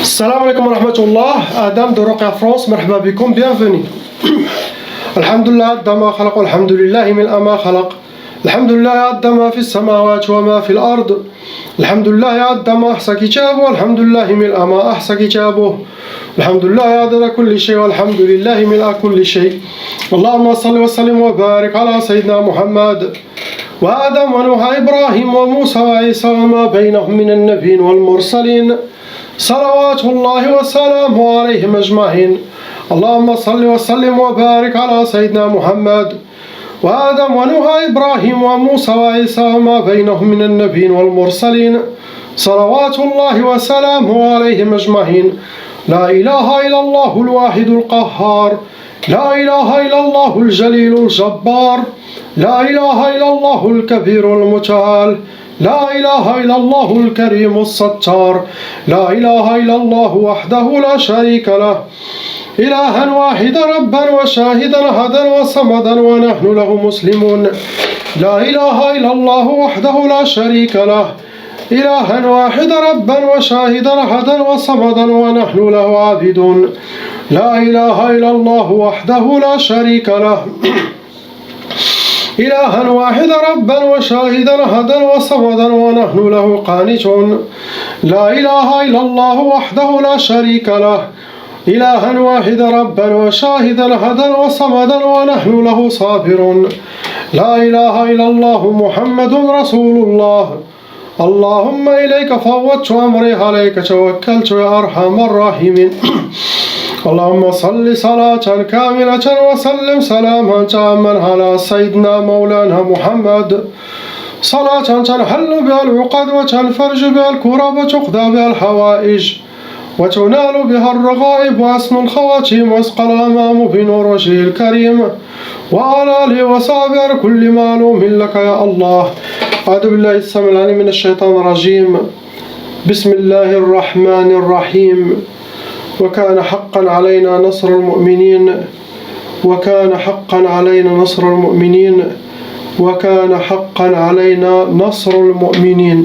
Salam alaikum wa rahmatullah, Adam de Roqia France, marhaba bikum, bienvenue. Alhamdulillah, Dama khalaq, alhamdulillah, min ama khalaq. Alhamdulillah, Dama fi samawat wa ma fi al-ard. Alhamdulillah, Dama ahsa kitabu, alhamdulillah, min ama ahsa kitabu. Alhamdulillah, adada kulli shay, alhamdulillah, min kulli shay. Allahumma salli wa sallim wa barik ala Sayyidina Muhammad. وآدم ونوح إبراهيم وموسى وعيسى وما بينهم من النبيين والمرسلين صلوات الله وسلامه عليهم أجمعين. اللهم صل وسلم وبارك على سيدنا محمد وآدم ونوح إبراهيم وموسى وعيسى وما بينهم من النبيين والمرسلين صلوات الله وسلامه عليهم أجمعين. لا إله إلا الله الواحد القهار، لا إله إلا الله الجليل الجبار، لا إله إلا الله الكبير المتعال، لا إله إلا الله الكريم الستار، لا إله إلا الله وحده لا شريك له، إلها واحدا ربا وشاهدا هدا وصمدا ونحن له مسلمون. لا إله إلا الله وحده لا شريك له، إلها واحدا ربا وشاهدا هدا وصمدا ونحن له عابدون. لا إله إلا الله وحده لا شريك له، إلها واحدا ربا وشاهدا هدا وصمدا ونحن له قانتون. لا إله إلا الله وحده لا شريك له، إلها واحدا ربا وشاهدا هدا وصمدا ونحن له صابرون. لا إله إلا الله محمد رسول الله. اللهم إليك فوضت أمري، عليك توكلت يا أرحم الراحمين. اللهم صل صلاة كاملة وسلم سلاما تاما على سيدنا مولانا محمد، صلاة تنحل بها العقد وتنفرج بها الكرب وتقضى بها الحوائج وتنال بها الرغائب وأسمى الخواتيم ويسقى الأمام بنور وجهه الكريم وعلى آله وصحبه على كل معلوم لك يا الله. أعوذ بالله السميع العليم من الشيطان الرجيم. بسم الله الرحمن الرحيم. وكان حقا علينا نصر المؤمنين، وكان حقا علينا نصر المؤمنين، وكان حقا علينا نصر المؤمنين.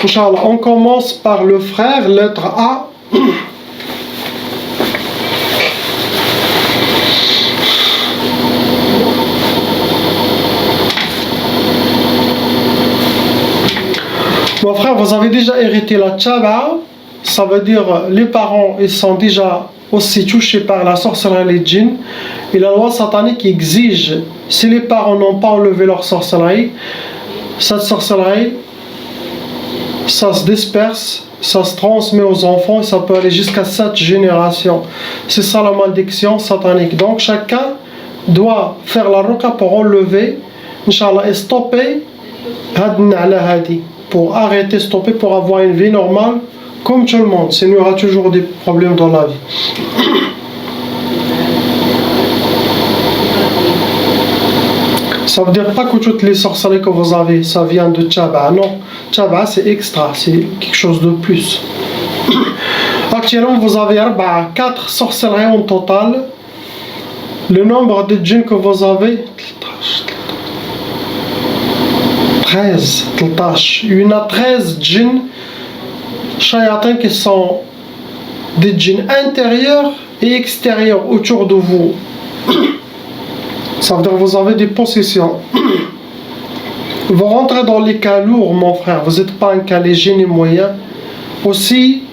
Inch'Allah, on commence par le frère, lettre A. Mon frère, vous avez déjà hérité la tchaba. Ça veut dire les parents ils sont déjà aussi touchés par la sorcellerie et les djinns. Et la loi satanique exige, si les parents n'ont pas enlevé leur sorcellerie, cette sorcellerie, ça se disperse, ça se transmet aux enfants et ça peut aller jusqu'à 7 générations. C'est ça la malédiction satanique. Donc chacun doit faire la ruqa pour enlever, Inch'Allah, et stopper, pour arrêter, stopper, pour avoir une vie normale. Comme tout le monde, sinon il y aura toujours des problèmes dans la vie. Ça veut dire pas que toutes les sorcelleries que vous avez, ça vient de Tchaba. Non, Tchaba c'est extra, c'est quelque chose de plus. Actuellement, vous avez 4 sorcelleries en total. Le nombre de djinns que vous avez, 13. Il y en a 13 djinns shayatins qui sont des djinns intérieurs et extérieurs autour de vous. Ça veut dire que vous avez des possessions. Vous rentrez dans les cas lourds, mon frère. Vous n'êtes pas un cas léger ni moyen. Aussi,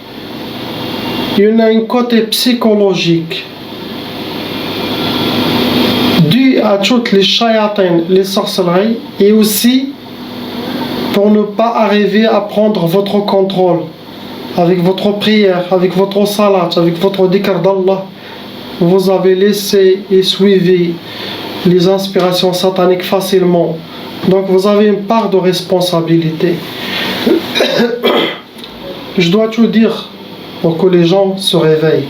il y en a un côté psychologique dû à toutes les shayatins, les sorcelleries, et aussi pour ne pas arriver à prendre votre contrôle. Avec votre prière, avec votre salat, avec votre dhikr d'Allah, vous avez laissé et suivi les inspirations sataniques facilement. Donc vous avez une part de responsabilité. Je dois tout dire pour que les gens se réveillent.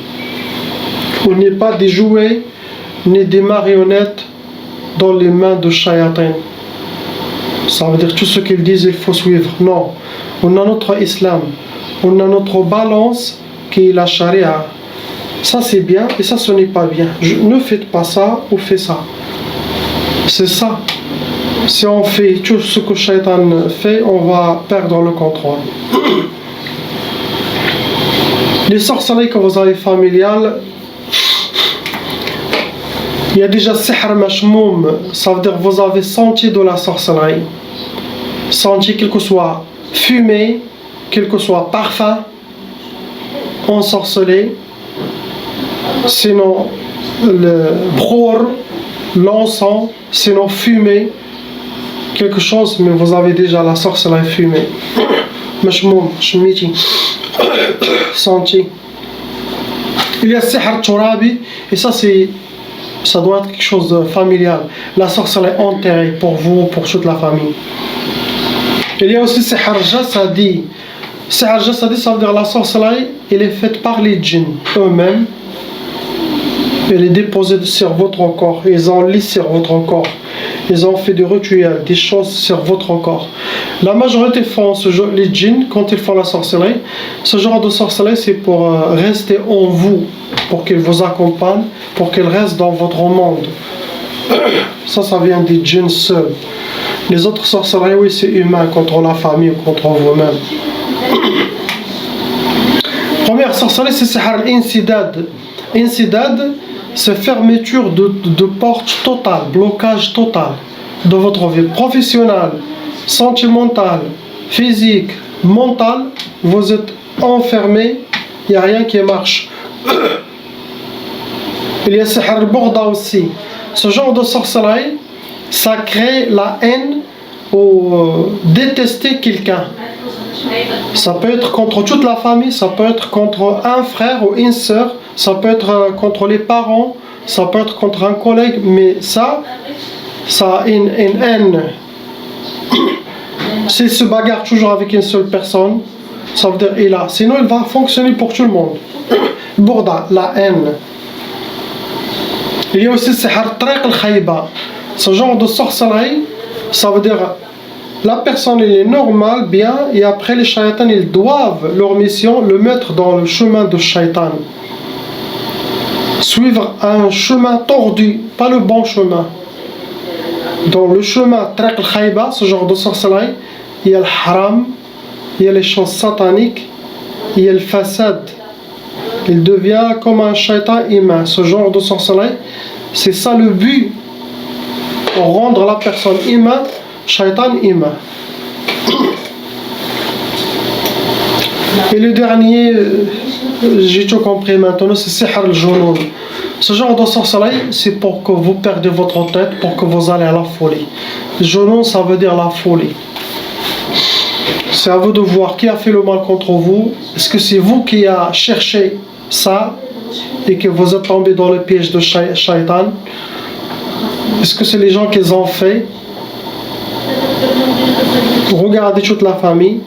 On n'est pas des jouets ni des marionnettes dans les mains de shayatin. Ça veut dire tout ce qu'ils disent, il faut suivre. Non, on a notre islam. On a notre balance qui est la charia. Ça c'est bien et ça ce n'est pas bien. Ne faites pas ça ou faites ça. C'est ça. Si on fait tout ce que Shaitan fait, on va perdre le contrôle. Les sorcelleries que vous avez familiales, il y a déjà sihr mashmoum, ça veut dire que vous avez senti de la sorcellerie. Senti quel que soit fumée, quel que soit parfum, ensorcelé, sinon le brour, l'encens, sinon fumée, quelque chose, mais vous avez déjà la sorcellerie fumée. Mashmoum, shmiti, senti. Il y a sihr turabi, et ça doit être quelque chose de familial. La sorcellerie enterrée pour vous, pour toute la famille. Il y a aussi sihr jasadi. Sihr jasadi, ça veut dire la sorcellerie, elle est faite par les djinns eux-mêmes. Elle est déposée sur votre corps. Ils ont lit sur votre corps. Ils ont fait des rituels, des choses sur votre corps. La majorité font les djinns, quand ils font la sorcellerie, ce genre de sorcellerie, c'est pour rester en vous, pour qu'ils vous accompagnent, pour qu'ils restent dans votre monde. Ça vient des djinns seuls. Les autres sorcelleries, oui, c'est humain, contre la famille ou contre vous-même. Première sorcellerie, c'est sihr al-insidad. Insidad, c'est fermeture de porte totale, blocage total de votre vie professionnelle, sentimentale, physique, mentale. Vous êtes enfermé, il n'y a rien qui marche. Il y a sihr al-boghda aussi. Ce genre de sorcellerie, ça crée la haine ou détester quelqu'un. Ça peut être contre toute la famille, ça peut être contre un frère ou une sœur, ça peut être contre les parents, ça peut être contre un collègue, mais ça a une haine. S'il se bagarre toujours avec une seule personne, ça veut dire il a. Sinon, il va fonctionner pour tout le monde. Bourda, la haine. Il y a aussi sihr tariq al-khayba. Ce genre de sorcellerie, ça veut dire la personne elle est normale, bien, et après les shaitans ils doivent leur mission le mettre dans le chemin de shaitan. Suivre un chemin tordu, pas le bon chemin. Dans le chemin tariq al-khayba, ce genre de sorcellerie, il y a le haram, il y a les choses sataniques, il y a le fasad. Il devient comme un shaitan humain. Ce genre de sorcellerie, c'est ça le but. Pour rendre la personne humaine, shaitan humain. Et le dernier, j'ai tout compris maintenant, c'est sihr al-junun. Ce genre de sorcellerie, c'est pour que vous perdez votre tête, pour que vous allez à la folie. Junun, ça veut dire la folie. C'est à vous de voir qui a fait le mal contre vous. Est-ce que c'est vous qui avez cherché ça et que vous êtes tombé dans le piège de shaitan? Est-ce que c'est les gens qui ont fait? Regardez toute la famille,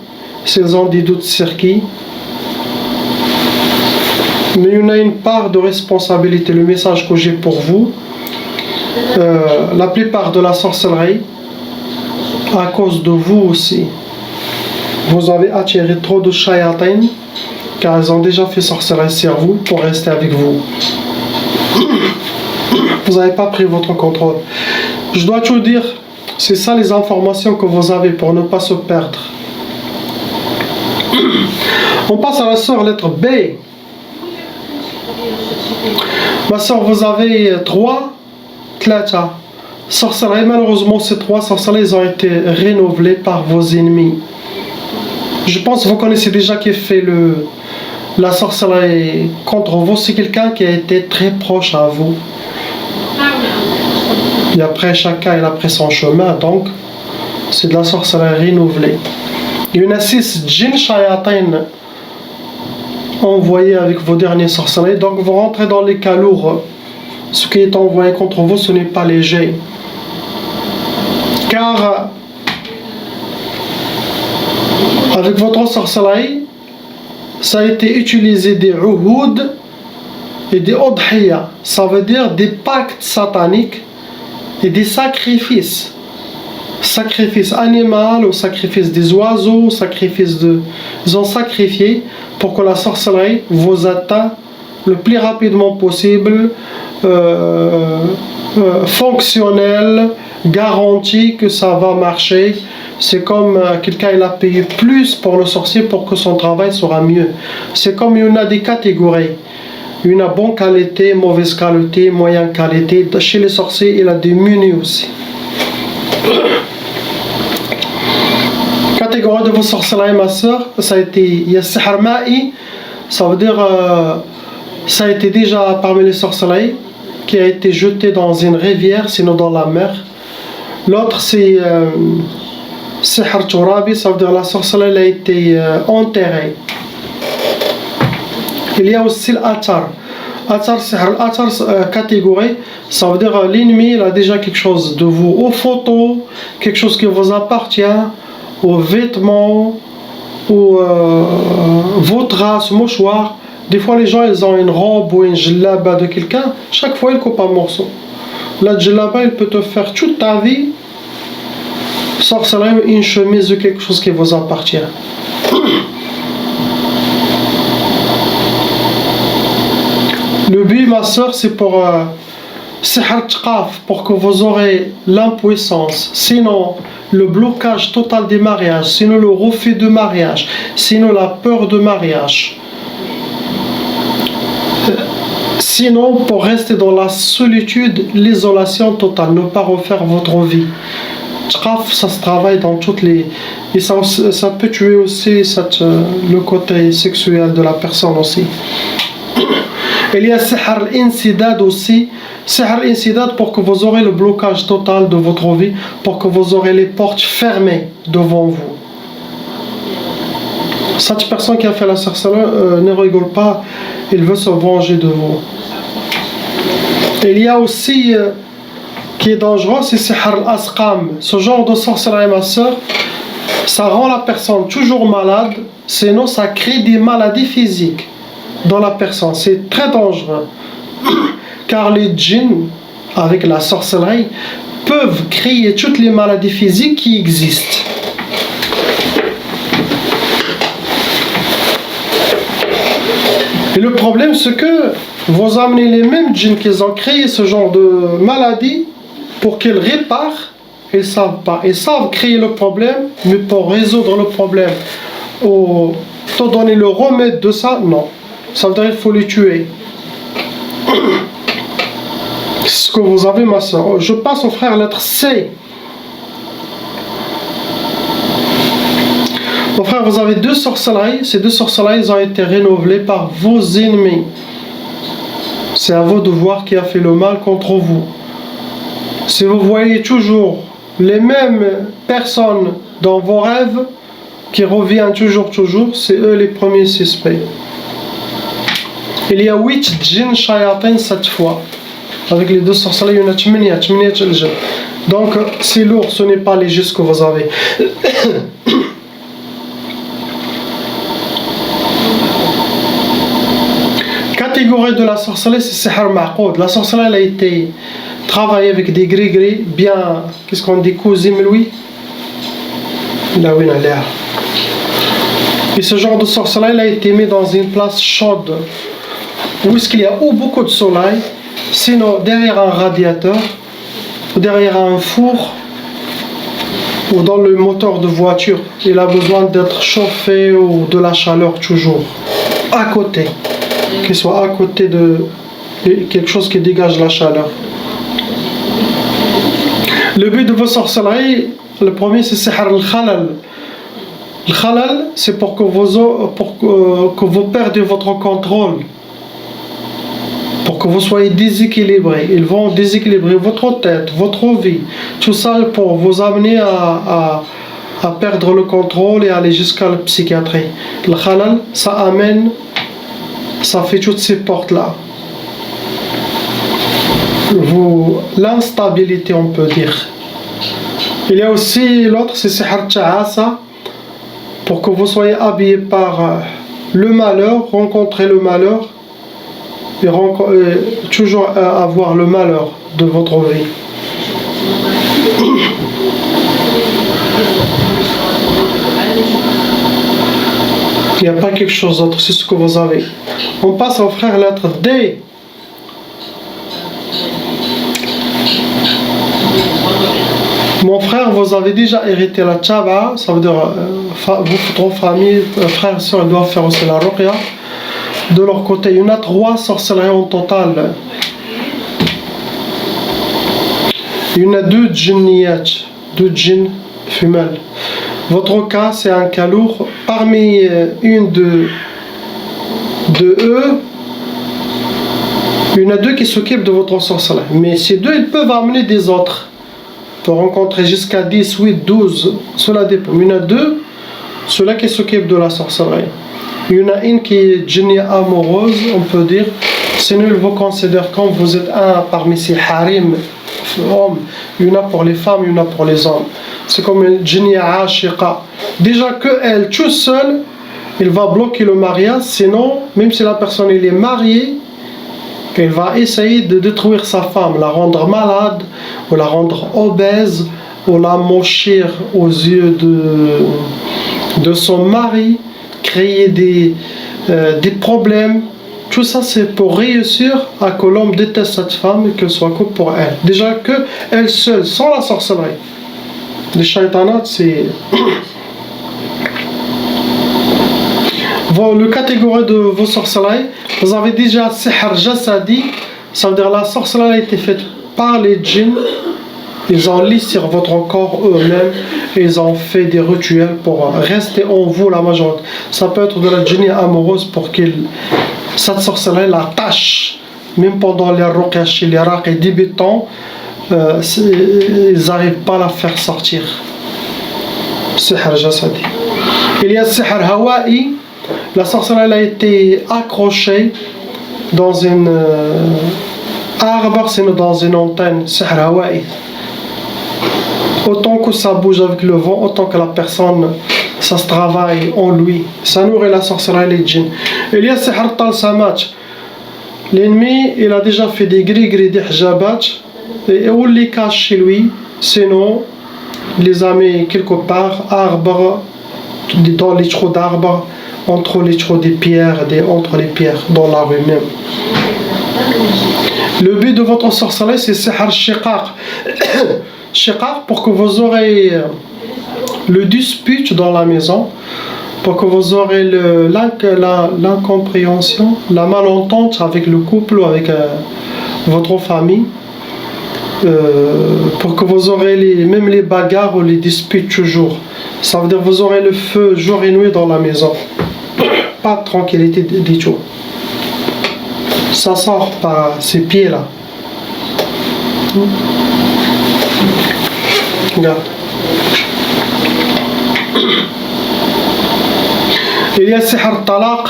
s'ils ont des doutes sur qui. Mais il y en a une part de responsabilité. Le message que j'ai pour vous, la plupart de la sorcellerie, à cause de vous aussi. Vous avez attiré trop de shayatin, car ils ont déjà fait sorcellerie sur vous pour rester avec vous. Vous n'avez pas pris votre contrôle. Je dois tout dire, c'est ça les informations que vous avez pour ne pas se perdre. On passe à la sœur lettre B. Ma sœur, vous avez 3 sorcelleries. Malheureusement, ces 3 sorcelleries ont été renouvelées par vos ennemis. Je pense que vous connaissez déjà qui fait la sorcellerie contre vous. C'est quelqu'un qui a été très proche à vous. Et après, chacun il a pris son chemin, donc c'est de la sorcellerie renouvelée. Il y en a 6 djinns shayatin envoyés avec vos derniers sorcelleries, donc vous rentrez dans les cas lourds. Ce qui est envoyé contre vous, ce n'est pas léger. Car avec votre sorcellerie, ça a été utilisé des uhud et des udhiya. Ça veut dire des pactes sataniques et des sacrifices. Sacrifice animal ou sacrifice des oiseaux, ils ont sacrifié pour que la sorcellerie vous atteigne le plus rapidement possible, fonctionnel, garanti que ça va marcher. C'est comme quelqu'un il a payé plus pour le sorcier pour que son travail sera mieux. C'est comme il y en a des catégories. Il y en a bonne qualité, mauvaise qualité, moyenne qualité. Chez les sorciers, il y a des menus aussi. Catégorie de vos sorcelleries, ma soeur, ça a été, il y a Sihr Ma'i, ça veut dire, ça a été déjà parmi les sorcelleries, qui a été jeté dans une rivière, sinon dans la mer. L'autre, c'est Sihr Turabi, ça veut dire la sorcellerie a été enterrée. Il y a aussi l'Atar. Atar, catégorie, ça veut dire l'ennemi, il a déjà quelque chose de vous, aux photos, quelque chose qui vous appartient, aux vêtements, vos traces, mouchoirs. Des fois, les gens, ils ont une robe ou une djellaba de quelqu'un, chaque fois, ils coupent un morceau. La djellaba, il peut te faire toute ta vie, sorcellerie, une chemise de quelque chose qui vous appartient. Le but, ma soeur, c'est pour Sihr Tqaf, pour que vous aurez l'impuissance. Sinon, le blocage total des mariages, sinon le refus de mariage, sinon la peur de mariage. Sinon, pour rester dans la solitude, l'isolation totale, ne pas refaire votre vie. Tqaf, ça se travaille dans toutes les... Et ça peut tuer aussi le côté sexuel de la personne aussi. Il y a Sihr al-Insidad aussi. Sihr al-Insidad pour que vous aurez le blocage total de votre vie, pour que vous aurez les portes fermées devant vous. Cette personne qui a fait la sorcellerie ne rigole pas, il veut se venger de vous. Il y a aussi qui est dangereux, c'est Sihr al-Asqam. Ce genre de sorcellerie, ma soeur, ça rend la personne toujours malade, sinon ça crée des maladies physiques dans la personne. C'est très dangereux. Car les djinns, avec la sorcellerie, peuvent créer toutes les maladies physiques qui existent. Et le problème, c'est que vous amenez les mêmes djinns qui ont créé ce genre de maladie pour qu'ils réparent, ils ne savent pas. Ils savent créer le problème, mais pour résoudre le problème, ou te donner le remède de ça, non. Ça veut dire qu'il faut les tuer. C'est ce que vous avez, ma soeur. Je passe au frère lettre C. Mon frère, vous avez deux sorcelleries. Ces deux sorcelleries ont été renouvelées par vos ennemis. C'est à vous de voir qui a fait le mal contre vous. Si vous voyez toujours les mêmes personnes dans vos rêves, qui reviennent toujours, c'est eux les premiers suspects. Il y a 8 djinns shayatin cette fois. Avec les deux sorcelleries, il y en a 8 djinns. Donc c'est lourd, ce n'est pas léger ce que vous avez. Catégorie de la sorcellerie, c'est Sihr Ma'qoud. La sorcellerie elle a été travaillée avec des gris-gris bien, qu'est-ce qu'on dit, cousin Louis. Là oui, il a. Et ce genre de sorcellerie elle a été mis dans une place chaude, où est-ce qu'il y a beaucoup de soleil, sinon derrière un radiateur, ou derrière un four, ou dans le moteur de voiture. Il a besoin d'être chauffé ou de la chaleur toujours. À côté. Qu'il soit à côté de quelque chose qui dégage la chaleur. Le but de vos sorcelleries, le premier c'est Sihr al-Khalal. Le Khalal, c'est pour que vous perdez votre contrôle. Pour que vous soyez déséquilibré. Ils vont déséquilibrer votre tête, votre vie. Tout ça pour vous amener à perdre le contrôle et aller jusqu'à la psychiatrie. Le Khalal, ça amène, ça fait toutes ces portes-là. L'instabilité, on peut dire. Il y a aussi l'autre, c'est Sihr Ta'asa. Pour que vous soyez habillé par le malheur, rencontrer le malheur, et toujours avoir le malheur de votre vie. Il n'y a pas quelque chose d'autre, c'est ce que vous avez. On passe au frère lettre D. Mon frère, vous avez déjà hérité la tchaba, ça veut dire votre famille, frères et sœurs doivent faire aussi la ruqya. De leur côté, il y en a 3 sorcelleries en total. Il y en a 2 djinniyat, 2 djinns femelles. Votre cas, c'est un cas lourd. Parmi une de eux, il y en a 2 qui s'occupent de votre sorcellerie. Mais ces 2, ils peuvent amener des autres. Pour rencontrer jusqu'à 10, 8, 12, cela dépend. Il y en a 2, ceux-là qui s'occupent de la sorcellerie. Il y en a une qui est djinnia amoureuse, on peut dire. Sinon, ils vous considèrent comme vous êtes un parmi ces harim hommes. Il y en a pour les femmes, il y en a pour les hommes. C'est comme une djinnia ashiqa. Déjà qu'elle, toute seule, il va bloquer le mariage. Sinon, même si la personne elle est mariée, il va essayer de détruire sa femme, la rendre malade, ou la rendre obèse, ou la mochir aux yeux de son mari, créer des problèmes. Tout ça, c'est pour réussir à que l'homme déteste cette femme et qu'elle soit que pour elle. Déjà que elle seule, sans la sorcellerie. Les shaitanats, c'est... Le catégorie de vos sorcelleries, vous avez déjà sihr jasadi, ça veut dire la sorcellerie a été faite par les djinns. Ils ont lis sur votre corps eux-mêmes, ils ont fait des rituels pour rester en vous la majorité. Ça peut être de la djinnia amoureuse pour que cette sorcellerie la tâche, même pendant les ruqya chez les raqis débutants, ils n'arrivent pas à la faire sortir. Sihr jasadi. Il y a sihr hawa'i. La sorcellerie a été accrochée dans une arbre, sinon dans une antenne, sihr hawa'i. Autant que ça bouge avec le vent, autant que la personne, ça se travaille en lui. Ça nourrit la sorcellerie et les djinns. Il y a sihr talsamat. L'ennemi, il a déjà fait des gris-gris, des hijabat, et on les cache chez lui, sinon, il les a mis quelque part, arbre, dans les trous d'arbres, entre les trous des pierres, entre les pierres, dans la rue même. Le but de votre sorcellerie, c'est sihr shiqaq. Shiqaq, pour que vous aurez le dispute dans la maison, pour que vous aurez l'incompréhension, la malentente avec le couple ou avec votre famille, pour que vous aurez même les bagarres ou les disputes toujours. Ça veut dire que vous aurez le feu jour et nuit dans la maison. Pas de tranquillité du tout. Ça sort par ces pieds-là. Regarde. Il y a sihr talaq.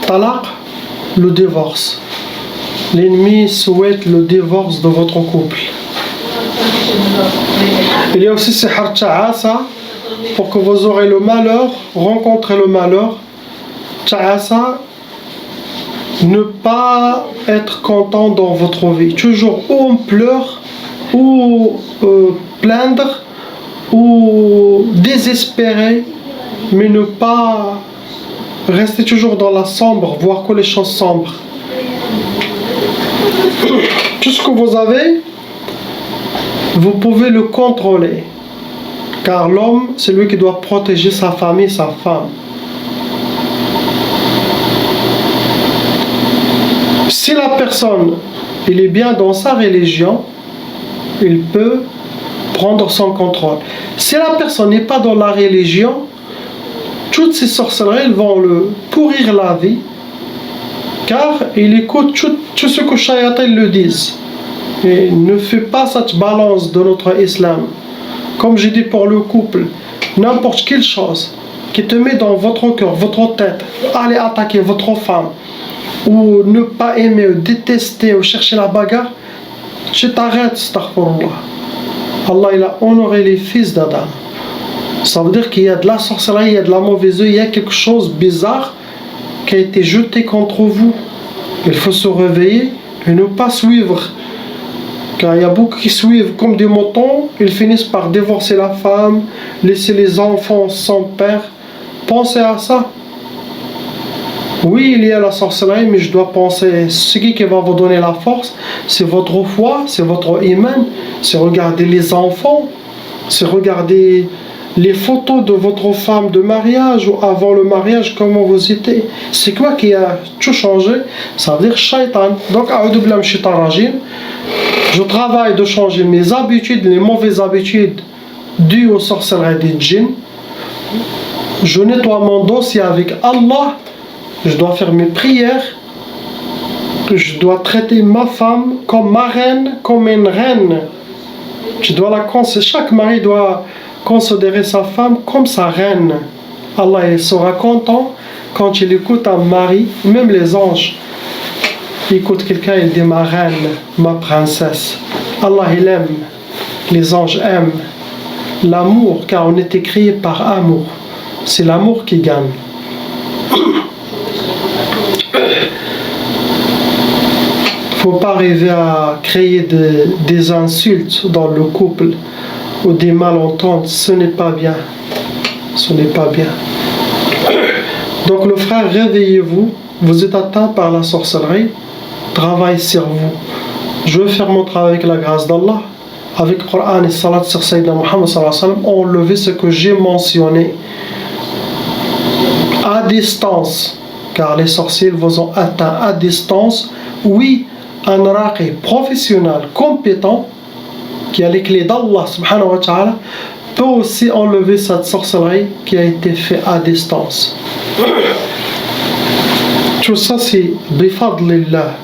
Talaq, le divorce. L'ennemi souhaite le divorce de votre couple. Il y a aussi sihr ta'asa, pour que vous aurez le malheur, rencontrez le malheur. Ta'asa, ne pas être content dans votre vie. Toujours ou on pleure, ou plaindre, ou désespérer, mais ne pas rester toujours dans la sombre, voir que les choses sombres. Tout ce que vous avez, vous pouvez le contrôler. Car l'homme, c'est lui qui doit protéger sa famille, sa femme. Si la personne, il est bien dans sa religion, il peut prendre son contrôle. Si la personne n'est pas dans la religion, toutes ces sorcelleries vont le pourrir la vie, car il écoute tout ce que Shayatin le disent. Et ne fait pas cette balance de notre islam. Comme j'ai dit pour le couple, n'importe quelle chose qui te met dans votre cœur, votre tête, aller attaquer votre femme, ou ne pas aimer, ou détester, ou chercher la bagarre, tu t'arrêtes, astaghfirullah. Allah il a honoré les fils d'Adam. Ça veut dire qu'il y a de la sorcellerie, il y a de la mauvaise œil, il y a quelque chose de bizarre qui a été jeté contre vous. Il faut se réveiller et ne pas suivre. Car il y a beaucoup qui suivent comme des moutons, ils finissent par divorcer la femme, laisser les enfants sans père. Pensez à ça. Oui, il y a la sorcellerie, mais je dois penser, ce qui va vous donner la force, c'est votre foi, c'est votre iman, c'est regarder les enfants. C'est regarder les photos de votre femme de mariage ou avant le mariage, comment vous étiez. C'est quoi qui a tout changé? Ça veut dire shaitan. Donc, je travaille de changer mes habitudes, les mauvaises habitudes dues aux sorcelleries des djinns. Je nettoie mon dossier avec Allah. Je dois faire mes prières. Je dois traiter ma femme comme ma reine, comme une reine. Chaque mari doit considérer sa femme comme sa reine. Allah il sera content quand il écoute un mari, même les anges. Il écoute quelqu'un, il dit ma reine, ma princesse. Allah il aime, les anges aiment l'amour, car on est créé par amour. C'est l'amour qui gagne. Il ne faut pas arriver à créer des insultes dans le couple ou des malentendus, ce n'est pas bien. Ce n'est pas bien. Donc le frère, réveillez-vous, vous êtes atteint par la sorcellerie, travaillez sur vous. Je vais faire mon travail avec la grâce d'Allah, avec le Coran et Salat sur Sayyidina Muhammad sallallahu alayhi wa sallam, enlever ce que j'ai mentionné à distance, car les sorciers vous ont atteint à distance. Oui, un raqi professionnel compétent qui a les clés d'Allah subhanahu wa ta'ala peut aussi enlever cette sorcellerie qui a été faite à distance. Tout ça c'est bifadlillah.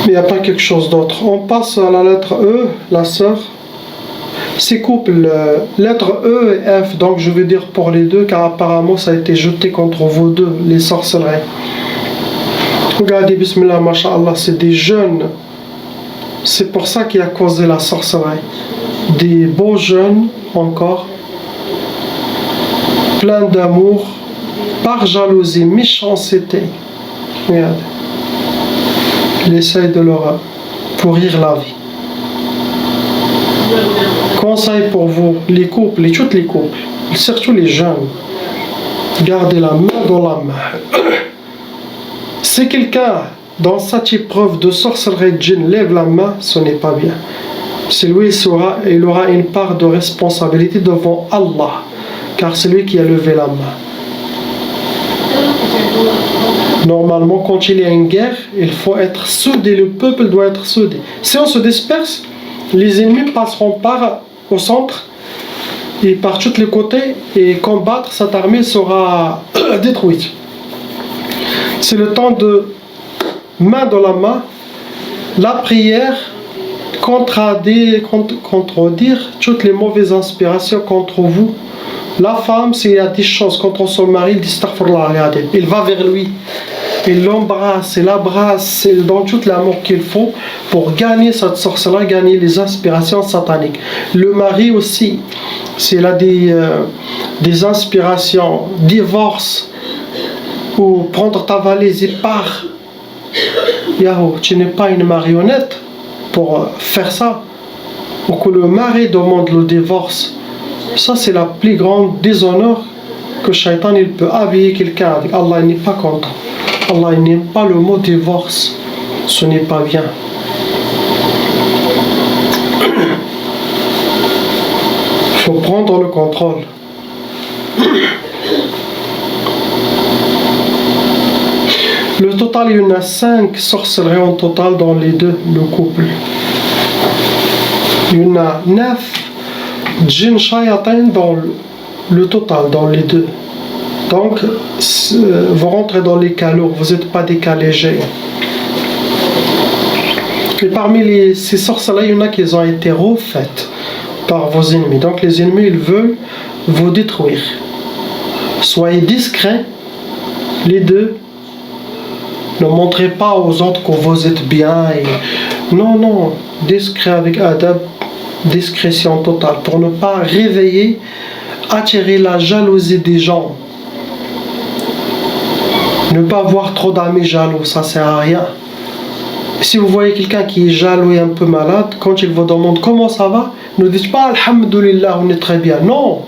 Il n'y a pas quelque chose d'autre. On passe à la lettre E, la sœur. Ces couples, lettres E et F, donc je vais dire pour les deux, car apparemment ça a été jeté contre vous deux, les sorcelleries. Regardez, bismillah, masha'Allah, c'est des jeunes. C'est pour ça qu'il a causé la sorcellerie. Des beaux jeunes, encore, pleins d'amour, par jalousie, méchanceté. Regardez. Il essaye de leur pourrir la vie. Conseil pour vous, les couples, et toutes les couples, surtout les jeunes, gardez la main dans la main. Si quelqu'un, dans cette épreuve de sorcellerie de djinn, lève la main, ce n'est pas bien. C'est lui, il aura une part de responsabilité devant Allah, car c'est lui qui a levé la main. Normalement, quand il y a une guerre, il faut être soudé, le peuple doit être soudé. Si on se disperse, les ennemis passeront au centre et par tous les côtés, et combattre, cette armée sera détruite. C'est le temps de main dans la main, la prière, contredire toutes les mauvaises inspirations contre vous. La femme, s'il y a des choses contre son mari, il dit astaghfirullah, regardez, il va vers lui, il l'embrasse, il l'abrace, il donne tout l'amour qu'il faut pour gagner cette sorcellerie, gagner les inspirations sataniques. Le mari aussi, s'il a des inspirations, divorce, ou prendre ta valise et part. Yahoo, tu n'es pas une marionnette pour faire ça. Ou que le mari demande le divorce. Ça, c'est la plus grande déshonneur que Shaitan il peut habiller quelqu'un avec. Allah n'est pas content. Allah n'aime pas le mot divorce. Ce n'est pas bien. Il faut prendre le contrôle. Le total, il y en a 5 sorcelleries en total dans les deux, le couple. Il y en a 9 djinn shayatin dans le total, dans les deux. Donc, vous rentrez dans les cas lourds, vous n'êtes pas des cas légers. Et parmi ces sorcelleries, il y en a qui ont été refaites par vos ennemis. Donc, les ennemis, ils veulent vous détruire. Soyez discrets, les deux. Ne montrez pas aux autres que vous êtes bien. Non, discret avec adab, discrétion totale, pour ne pas réveiller, attirer la jalousie des gens. Ne pas voir trop d'amis jaloux, ça sert à rien. Si vous voyez quelqu'un qui est jaloux et un peu malade, quand il vous demande comment ça va, ne dites pas Alhamdulillah, on est très bien. Non,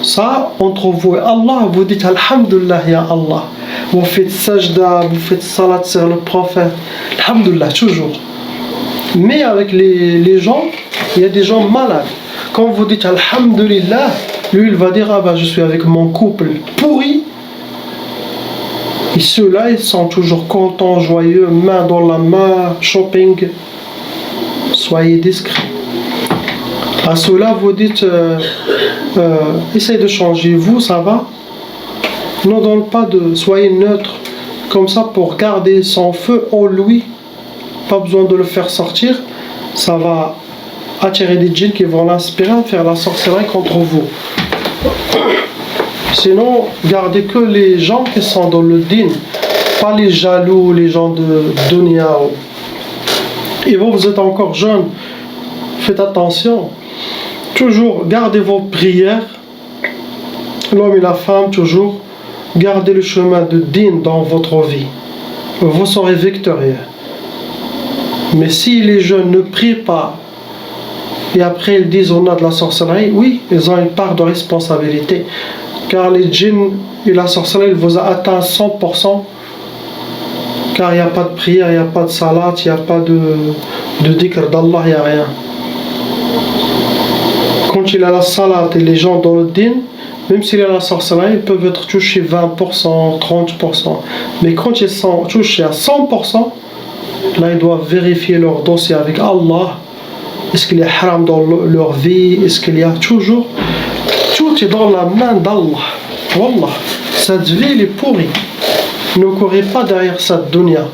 ça entre vous et Allah, vous dites Alhamdulillah ya Allah. Vous faites sajda, vous faites salat sur le prophète. Alhamdulillah, toujours. Mais avec les gens, il y a des gens malades. Quand vous dites Alhamdulillah, lui il va dire ah bah je suis avec mon couple pourri. Et ceux-là ils sont toujours contents, joyeux, main dans la main, shopping. Soyez discrets. À ceux-là vous dites essayez de changer, vous ça va. Ne donne pas de, soyez neutre. Comme ça pour garder son feu en lui. Pas besoin de le faire sortir. Ça va attirer des djinns qui vont l'inspirer à faire la sorcellerie contre vous. Sinon, gardez que les gens qui sont dans le din, pas les jaloux, les gens de dunya. Et vous êtes encore jeune, faites attention. Toujours gardez vos prières, l'homme et la femme, toujours gardez le chemin de din dans votre vie. Vous serez victorieux. Mais si les jeunes ne prient pas, et après ils disent on a de la sorcellerie, oui, ils ont une part de responsabilité. Car les djinns et la sorcellerie, ils vous a atteint 100%. Car il n'y a pas de prière, il n'y a pas de salat, il n'y a pas de dhikr d'Allah, il n'y a rien. Quand il y a la salat et les gens dans le din, même s'il y a la sorcellerie, ils peuvent être touchés 20%, 30%. Mais quand ils sont touchés à 100%, là ils doivent vérifier leur dossier avec Allah. Est-ce qu'il y a haram dans leur vie? Est-ce qu'il y a toujours? Tout est dans la main d'Allah. Wallah, cette vie est pourrie. Ne courez pas derrière cette dunya.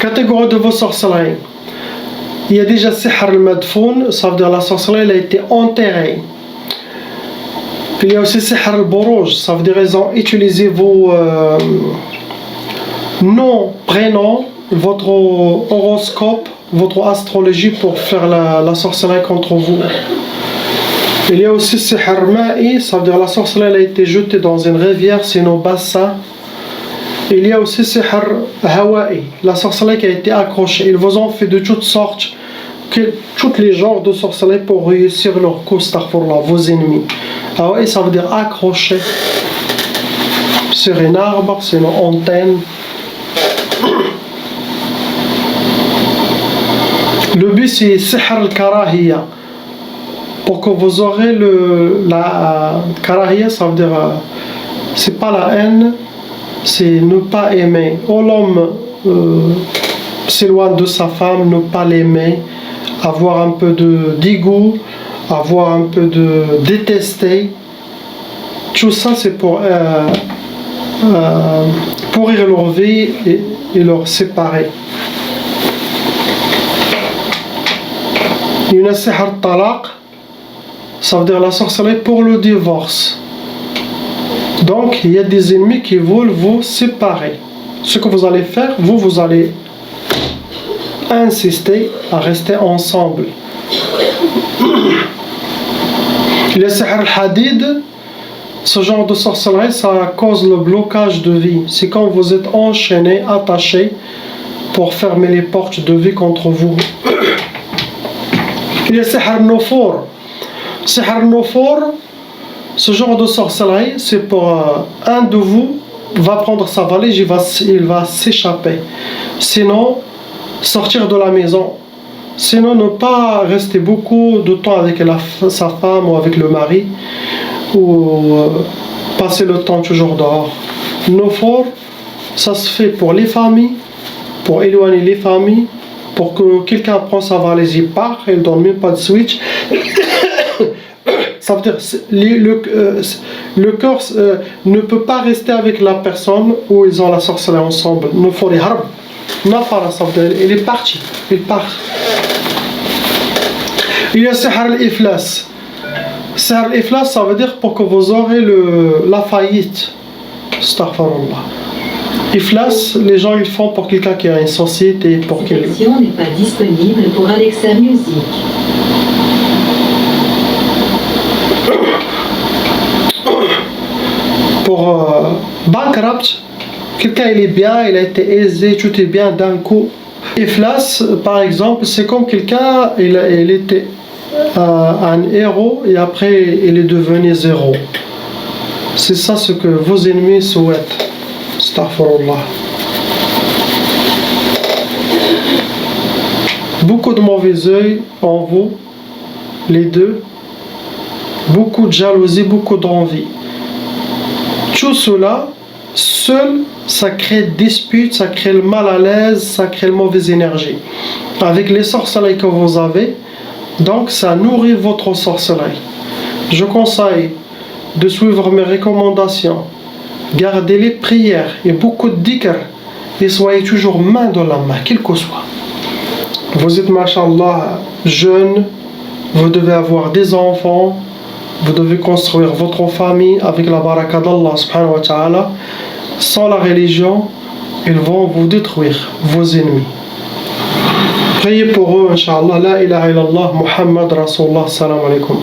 Catégorie de vos sorcelleries. Il y a déjà sihr al-madfoun, ça veut dire la sorcellerie elle a été enterrée. Il y a aussi sihr al-buruj, ça veut dire ils ont utilisé vos noms, prénoms, votre horoscope, votre astrologie pour faire la sorcellerie contre vous. Il y a aussi sihr ma'i, ça veut dire la sorcellerie elle a été jetée dans une rivière, c'est nos bassins. Il y a aussi sihr hawa'i, la sorcellerie qui a été accrochée. Ils vous ont fait de toutes sortes, tous les genres de sorcellerie pour réussir leur coup, astaghfirullah, vos ennemis. Hawa'i ça veut dire accroché sur un arbre, sur une antenne. Le but c'est sihr al-karahiyya. Pour que vous aurez la karahiyya, ça veut dire c'est pas la haine, c'est ne pas aimer. Oh, l'homme s'éloigne de sa femme, ne pas l'aimer, avoir un peu de dégoût, avoir un peu de détester. Tout ça c'est pour pourrir leur vie et leur séparer. Il y a sihr al-talaq, ça veut dire la sorcellerie pour le divorce. Donc il y a des ennemis qui veulent vous séparer. Ce que vous allez faire, vous allez insister à rester ensemble. Il y a sihr al-hadid, ce genre de sorcellerie ça cause le blocage de vie. C'est quand vous êtes enchaîné, attaché pour fermer les portes de vie contre vous. Il y a sihr al-nufur. Sihr al-nufur, ce genre de sorcellerie, c'est pour un de vous va prendre sa valise, il va s'échapper. Sinon, sortir de la maison. Sinon, ne pas rester beaucoup de temps avec sa femme ou avec le mari, ou passer le temps toujours dehors. Nufur, ça se fait pour les familles, pour éloigner les familles, pour que quelqu'un prenne sa valise, il part, il ne donne même pas de switch. Ça veut dire le cœur ne peut pas rester avec la personne où ils ont la sorcellerie ensemble. Il faut les harb. Ça veut dire il est parti, il part. Il y a sihr al-iflas. Sihr al-iflas, ça veut dire pour que vous aurez la faillite. Astaghfirullah. Iflas, les gens ils font pour quelqu'un qui a une société, pour Cette version n'est pas disponible pour Alexa Music. Pour bankrupt, quelqu'un il est bien, il a été aisé, tout est bien d'un coup. Iflas, par exemple, c'est comme quelqu'un il était un héros et après il est devenu zéro. C'est ça ce que vos ennemis souhaitent. Astaghfirullah. Beaucoup de mauvais œil en vous, les deux. Beaucoup de jalousie, beaucoup d'envie. Tout cela, seul, ça crée des disputes, ça crée le mal à l'aise, ça crée une mauvaise énergie. Avec les sorcelleries que vous avez, donc ça nourrit votre sorcellerie. Je conseille de suivre mes recommandations, garder les prières et beaucoup de dhikr, et soyez toujours main dans la main, quel que soit. Vous êtes, mashallah, jeune, vous devez avoir des enfants, vous devez construire votre famille avec la baraka d'Allah subhanahu wa ta'ala. Sans la religion, ils vont vous détruire, vos ennemis. Priez pour eux, inshallah. La ilaha illallah, Muhammad Rasulullah, salam alaikum.